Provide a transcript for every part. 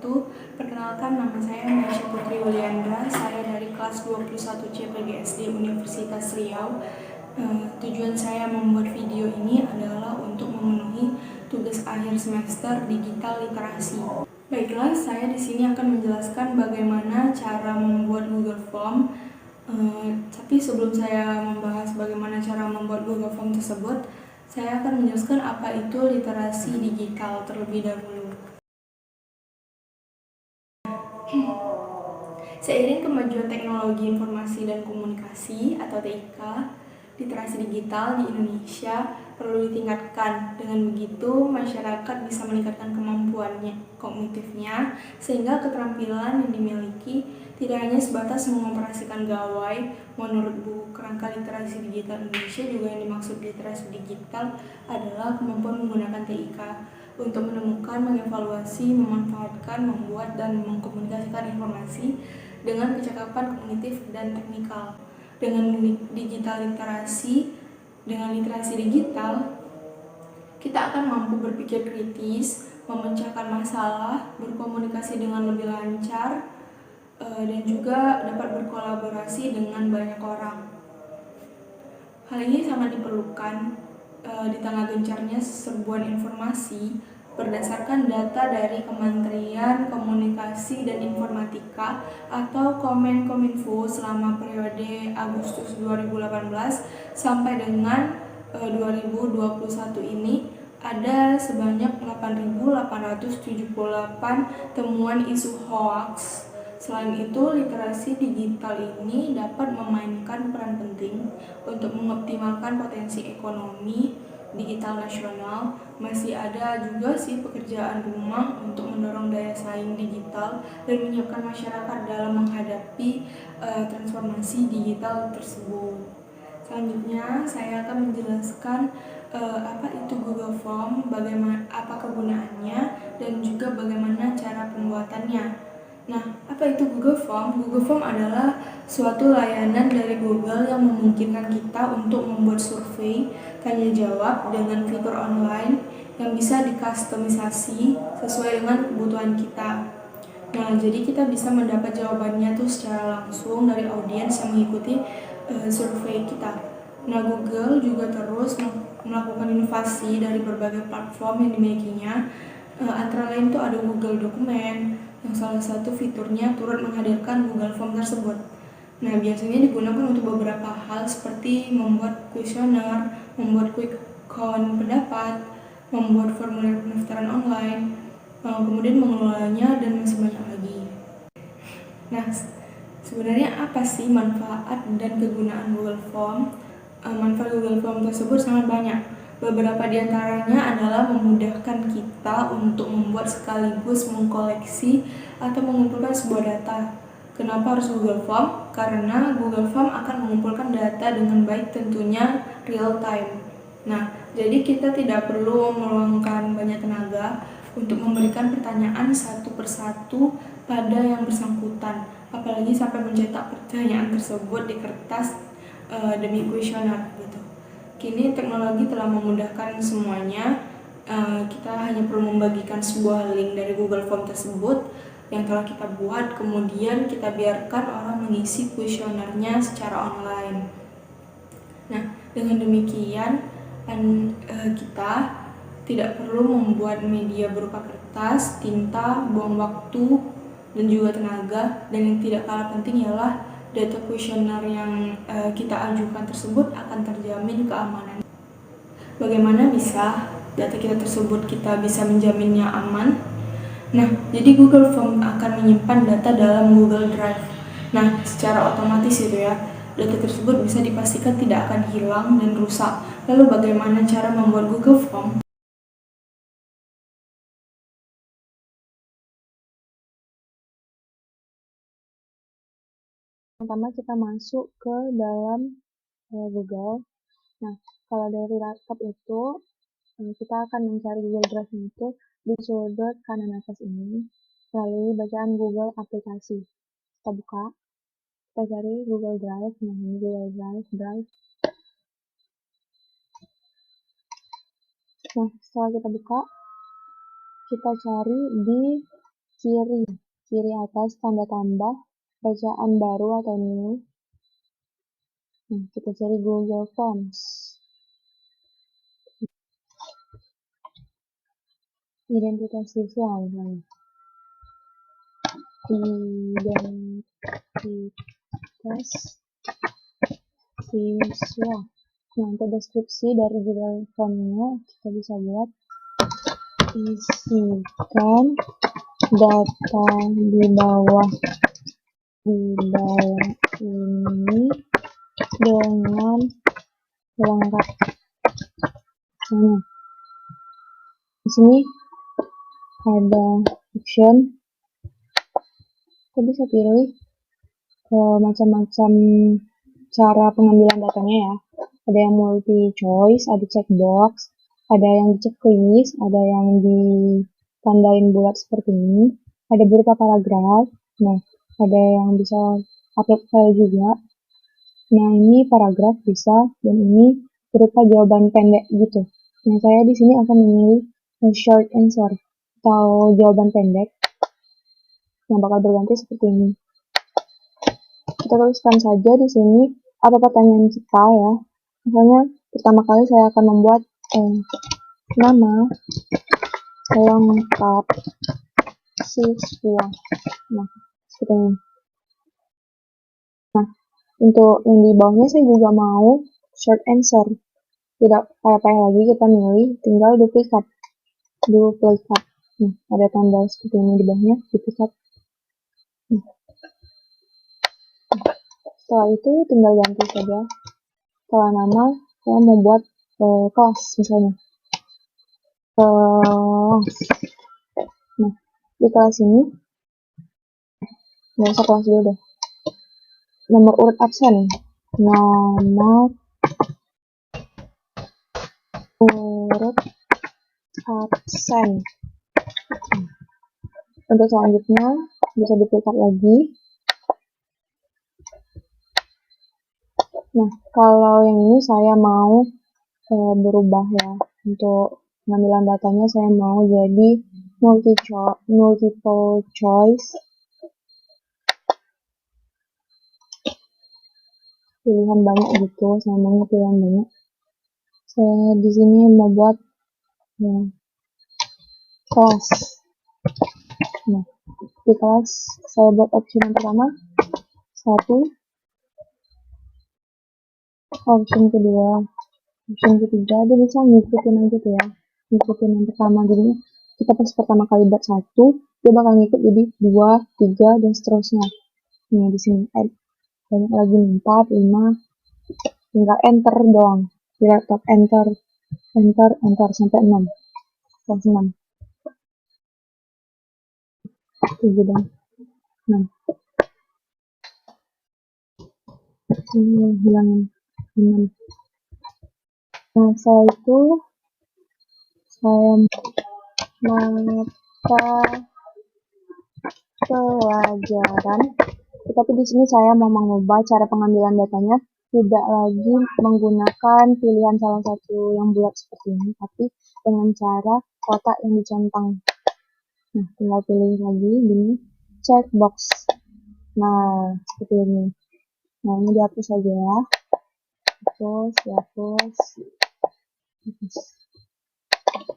wabarakatuh. Perkenalkan, nama saya Maisha Putri Wuliandra. Saya dari kelas 21C PGSD Universitas Riau. Tujuan saya membuat video ini adalah untuk memenuhi tugas akhir semester digital literasi. Baiklah, saya di sini akan menjelaskan bagaimana cara membuat Google Form. Tapi sebelum saya membahas bagaimana cara membuat Google Form tersebut, saya akan menjelaskan apa itu literasi digital terlebih dahulu. Seiring kemajuan teknologi informasi dan komunikasi atau TIK, literasi digital di Indonesia perlu ditingkatkan. Dengan begitu, masyarakat bisa meningkatkan kemampuannya kognitifnya, sehingga keterampilan yang dimiliki tidak hanya sebatas mengoperasikan gawai. Menurut buku Kerangka Literasi Digital Indonesia, juga yang dimaksud literasi digital adalah kemampuan menggunakan TIK untuk menemukan, mengevaluasi, memanfaatkan, membuat, dan mengkomunikasikan informasi dengan kecakapan kognitif dan teknikal. Dengan literasi digital, kita akan mampu berpikir kritis, memecahkan masalah, berkomunikasi dengan lebih lancar, dan juga dapat berkolaborasi dengan banyak orang. Hal ini sangat diperlukan di tengah gencarnya serbuan informasi berdasarkan data dari Kementerian Komunikasi dan Informatika atau Kominfo selama periode Agustus 2018 sampai dengan 2021 ini ada sebanyak 8.878 temuan isu hoaks. Selain itu, literasi digital ini dapat memainkan peran penting untuk mengoptimalkan potensi ekonomi digital nasional. Masih ada juga pekerjaan rumah untuk mendorong daya saing digital dan menyiapkan masyarakat dalam menghadapi transformasi digital tersebut. Selanjutnya, saya akan menjelaskan apa itu Google Form, apa kegunaannya, dan juga bagaimana cara pembuatannya. Nah, apa itu Google Form? Google Form adalah suatu layanan dari Google yang memungkinkan kita untuk membuat survei tanya jawab dengan fitur online yang bisa dikustomisasi sesuai dengan kebutuhan kita. Nah, jadi kita bisa mendapat jawabannya secara langsung dari audiens yang mengikuti survei kita. Nah, Google juga terus melakukan inovasi dari berbagai platform yang dimilikinya. Antara lain ada Google Dokumen, yang salah satu fiturnya turut menghadirkan Google Form tersebut. Nah, biasanya digunakan untuk beberapa hal seperti membuat kuesioner, membuat quick count pendapat, membuat formulir pendaftaran online, kemudian mengelolanya, dan masih banyak lagi. Nah, sebenarnya apa sih manfaat dan kegunaan Google Form? Manfaat Google Form tersebut sangat banyak. Beberapa di antaranya adalah memudahkan kita untuk membuat sekaligus mengkoleksi atau mengumpulkan sebuah data. Kenapa harus Google Form? Karena Google Form akan mengumpulkan data dengan baik, tentunya real time. Nah, jadi kita tidak perlu meluangkan banyak tenaga untuk memberikan pertanyaan satu persatu pada yang bersangkutan, apalagi sampai mencetak pertanyaan tersebut di kertas demi kuesioner gitu. Kini teknologi telah memudahkan semuanya. Kita hanya perlu membagikan sebuah link dari Google Form tersebut yang telah kita buat, kemudian kita biarkan orang mengisi kuesionernya secara online. Nah, dengan demikian kita tidak perlu membuat media berupa kertas, tinta, buang waktu, dan juga tenaga. Dan yang tidak kalah penting ialah data kuesioner yang kita ajukan tersebut akan terjamin keamanan. Bagaimana bisa data kita tersebut kita bisa menjaminnya aman? Nah, jadi Google Form akan menyimpan data dalam Google Drive. Nah, secara otomatis data tersebut bisa dipastikan tidak akan hilang dan rusak. Lalu bagaimana cara membuat Google Form? Pertama kita masuk ke dalam Google. Nah, kalau dari laptop itu kita akan mencari Google Drive itu di sudut kanan atas ini melalui bacaan Google aplikasi. Kita buka, kita cari Google Drive. Nah, ini Google Drive. Nah, setelah kita buka, kita cari di kiri atas tanda tambah, bacaan baru atau new. Nah, kita cari Google Forms. Identitas siswa misalnya. Identitas siswa. Nah, untuk deskripsi dari Google Form-nya kita bisa buat isikan data di dalam ini dengan lengkap. Nah, di sini ada option, kita bisa pilih macam-macam cara pengambilan datanya ya. Ada yang multi choice, ada checkbox, ada yang di checklist, ada yang ditandain bulat seperti ini, ada berupa paragraf. Nah, ada yang bisa upload file juga. Nah, ini paragraf bisa, dan ini berupa jawaban pendek gitu. Nah, saya di sini akan memilih short answer atau jawaban pendek yang bakal berganti seperti ini. Kita tuliskan saja di sini apa pertanyaan kita ya. Misalnya pertama kali saya akan membuat nama lengkap siswa. Nah, seperti ini. Nah, untuk yang di bawahnya saya juga mau short answer. Tidak payah-payah lagi, kita milih, tinggal duplikat. Nah, ada tanda seperti ini di bawahnya, duplikat. Nah. Setelah itu tinggal ganti saja. Setelah nama, saya membuat kelas misalnya. Nah, di kelas ini, nggak usah kelas dulu deh. Nomor urut absen. Nomor urut absen. Untuk selanjutnya, bisa duplikat lagi. Nah, kalau yang ini saya mau berubah ya. Untuk pengambilan datanya saya mau jadi multiple choice. Pilihan banyak gitu, saya mau pilihan banyak. Saya di sini mau buat ya, kelas. Nah, di kelas saya buat opsi yang pertama 1, opsi kedua, opsi ketiga, dia bisa ngikutin aja tuh ya, ngikutin yang pertama. Jadi kita pas pertama kali buat 1, dia bakal ngikut jadi 2, 3 dan seterusnya. Nah, di sini banyak lagi 4, 5, tinggal enter doang di laptop, enter sampai 6, kelas 6, 7 dan 6. Ini bilang 6. Nah, setelah itu saya mata pelajaran, tetapi di sini saya mau mengubah cara pengambilan datanya, tidak lagi menggunakan pilihan salah satu yang bulat seperti ini, tapi dengan cara kotak yang dicentang. Nah, tinggal pilih lagi gini, checkbox. Nah, seperti ini. Nah, ini dihapus saja ya. Dihapus.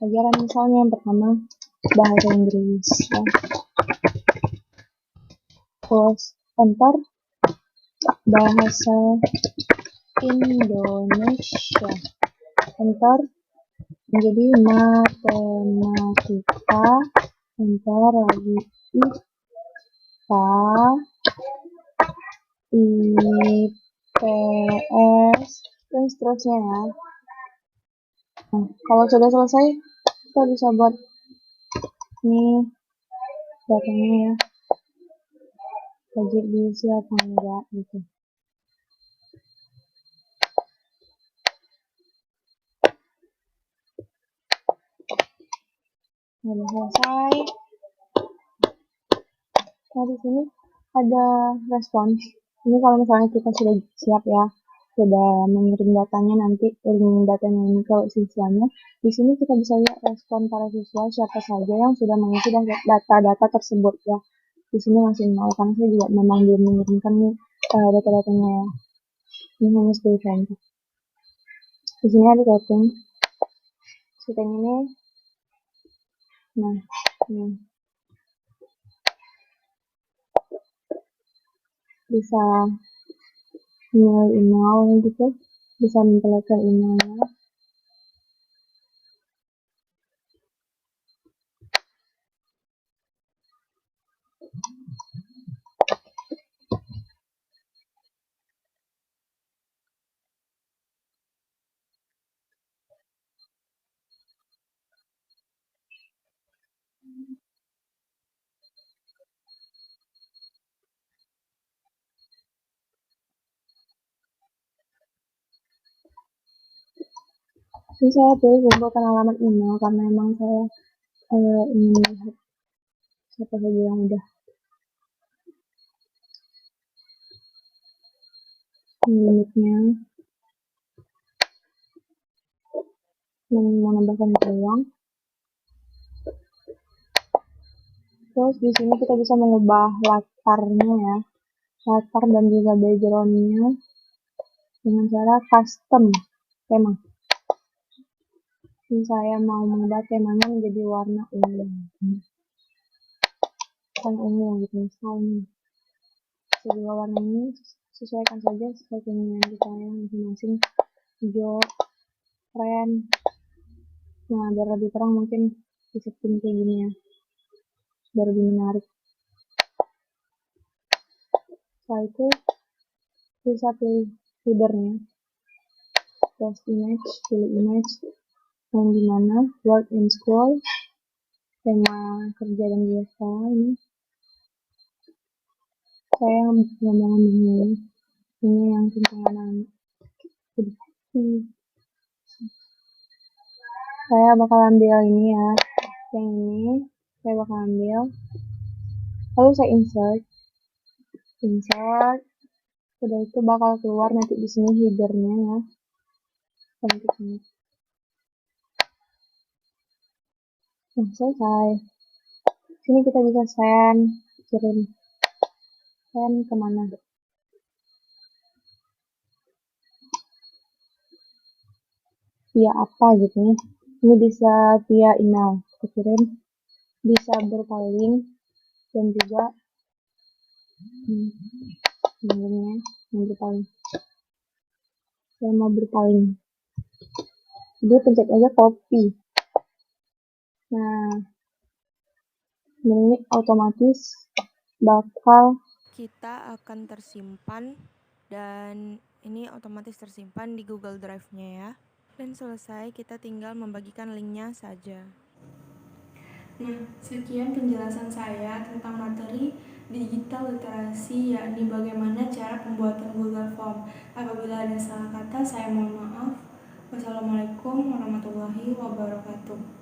Pelajaran misalnya yang pertama bahasa Inggris ya. Terus enter bahasa Indonesia, enter menjadi matematika, enter lagi IPA, IPS dan seterusnya ya. Nah, kalau sudah selesai kita bisa buat ini datanya ya, wajib diisi apa enggak gitu. Sudah selesai. Nah, di sini ada respons. Ini kalau misalnya kita sudah siap ya. sudah mengirim datanya nanti, link datanya ini ke siswanya. Di sini kita bisa lihat respon para siswa siapa saja yang sudah mengisi data-data tersebut ya. Di sini masih nol karena saya juga memang belum mengirimkan data-datanya ya. Ini hanya sebagai contoh. Di sini ada setting ini. Nah, ini bisa email gitu, bisa memperlihatkan emailnya. Ini saya pilih kumpulkan alamat email karena memang saya ingin melihat siapa saja yang udah. Ini limitnya. Mau nambahkan peluang. Terus di sini kita bisa mengubah latarnya ya, latar dan juga backgroundnya dengan cara custom tema. Ini saya mau mengubah temanya menjadi warna ungu, gitu misalnya. Kedua warna ini sesuaikan saja sesuai keinginan kita yang masing-masing. Hijau, keren. Nah, biar lebih terang mungkin bisa kayak gini ya, biar lebih menarik. Setelah itu bisa pilih headernya, post image, pilih image, dan dimana work in school, tema kerja dan biasa. Ini saya ngomongin ini yang tentang anak-anak. Saya bakal ambil ini ya, yang ini saya bakal ambil, lalu saya insert. Udah itu bakal keluar nanti di sini headernya ya. Cantik banget. Nah, selesai. Sini kita bisa kirim kemana? Via apa gitu nih. Ini bisa via email, kita kirim. Bisa berupa link dan juga linknya yang berupa link. Saya mau berupa link. Jadi pencet aja copy. Nah, ini otomatis bakal Kita akan tersimpan dan ini otomatis tersimpan di Google Drive-nya ya. Dan selesai, kita tinggal membagikan linknya saja. Nah, sekian penjelasan saya tentang materi digital literasi, yakni bagaimana cara pembuatan Google Form. Apabila ada salah kata, saya mohon maaf. Wassalamualaikum warahmatullahi wabarakatuh.